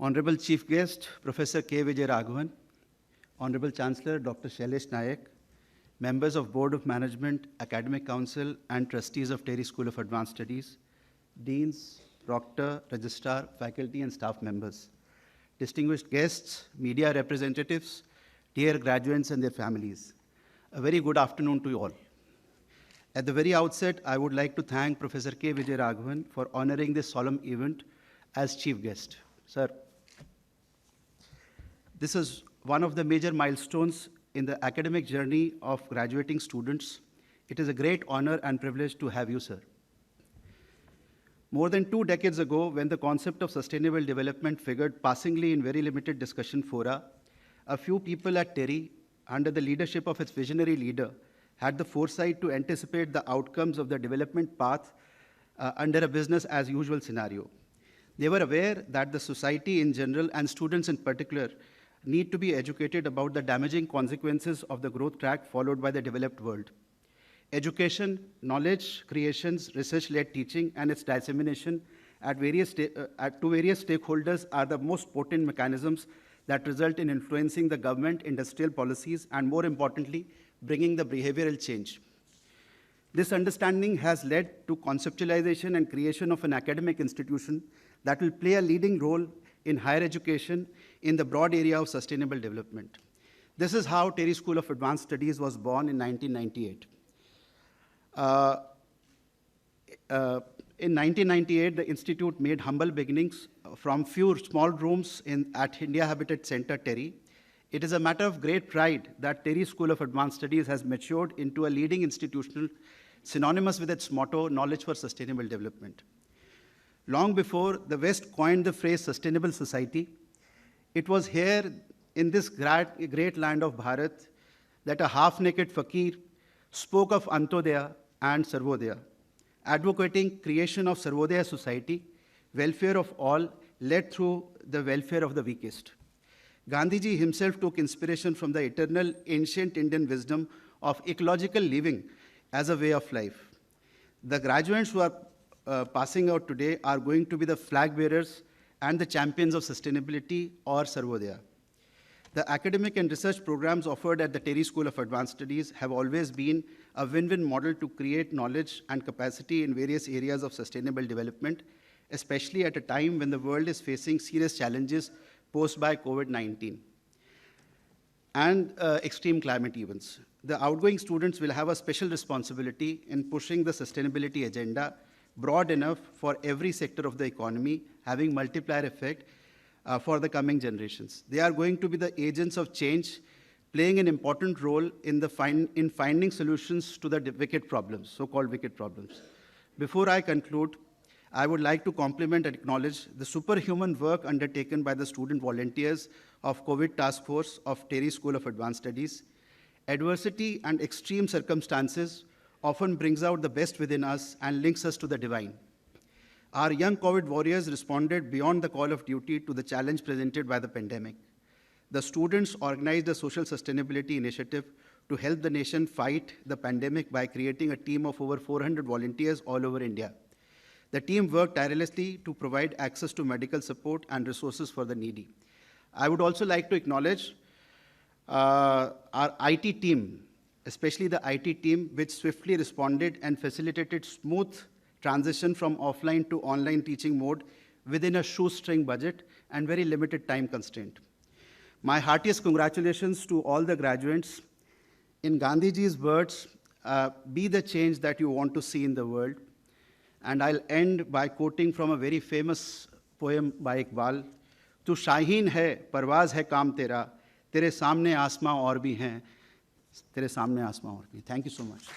Honorable Chief Guest, Professor K. Vijay Raghavan, Honorable Chancellor, Dr. Shailesh Nayak, members of Board of Management, Academic Council, and trustees of TERI School of Advanced Studies, deans, proctor, registrar, faculty, and staff members, distinguished guests, media representatives, dear graduates and their families. A very good afternoon to you all. At the very outset, I would like to thank Professor K. Vijay Raghavan for honoring this solemn event as chief guest. Sir, this is one of the major milestones in the academic journey of graduating students. It is a great honor and privilege to have you, sir. More than 2 decades ago, when the concept of sustainable development figured passingly in very limited discussion fora, a few people at TERI, under the leadership of its visionary leader, had the foresight to anticipate the outcomes of the development path under a business-as-usual scenario. They were aware that the society in general and students in particular need to be educated about the damaging consequences of the growth track followed by the developed world. Education, knowledge creations, research-led teaching, and its dissemination to various stakeholders are the most potent mechanisms that result in influencing the government, industrial policies, and more importantly, bringing the behavioral change. This understanding has led to conceptualization and creation of an academic institution that will play a leading role in higher education in the broad area of sustainable development. This is how TERI School of Advanced Studies was born in 1998. In 1998, the institute made humble beginnings from few small rooms at India Habitat Center, TERI. It is a matter of great pride that TERI School of Advanced Studies has matured into a leading institution synonymous with its motto, knowledge for sustainable development. Long before the West coined the phrase sustainable society, it was here in this great land of Bharat that a half-naked fakir spoke of Antodaya and Sarvodaya, advocating creation of Sarvodaya society, welfare of all, led through the welfare of the weakest. Gandhiji himself took inspiration from the eternal ancient Indian wisdom of ecological living as a way of life. The graduates who are passing out today are going to be the flag bearers and the champions of sustainability or Sarvodaya. The academic and research programs offered at the TERI School of Advanced Studies have always been a win-win model to create knowledge and capacity in various areas of sustainable development, especially at a time when the world is facing serious challenges posed by COVID-19 and extreme climate events. The outgoing students will have a special responsibility in pushing the sustainability agenda broad enough for every sector of the economy, having multiplier effect for the coming generations. They are going to be the agents of change, playing an important role in finding solutions to the wicked problems, so-called wicked problems. Before I conclude, I would like to compliment and acknowledge the superhuman work undertaken by the student volunteers of COVID Task Force of TERI School of Advanced Studies. Adversity and extreme circumstances often brings out the best within us and links us to the divine. Our young COVID warriors responded beyond the call of duty to the challenge presented by the pandemic. The students organized a social sustainability initiative to help the nation fight the pandemic by creating a team of over 400 volunteers all over India. The team worked tirelessly to provide access to medical support and resources for the needy. I would also like to acknowledge our IT team, especially the IT team, which swiftly responded and facilitated smooth transition from offline to online teaching mode within a shoestring budget and very limited time constraint. My heartiest congratulations to all the graduates. In Gandhiji's words, be the change that you want to see in the world. And I'll end by quoting from a very famous poem by Iqbal, "Tu Shaheen है, परवाज़ है काम तेरा, तेरे सामने आसमां और भी हैं, तेरे सामने आसमां और भी." Thank you so much.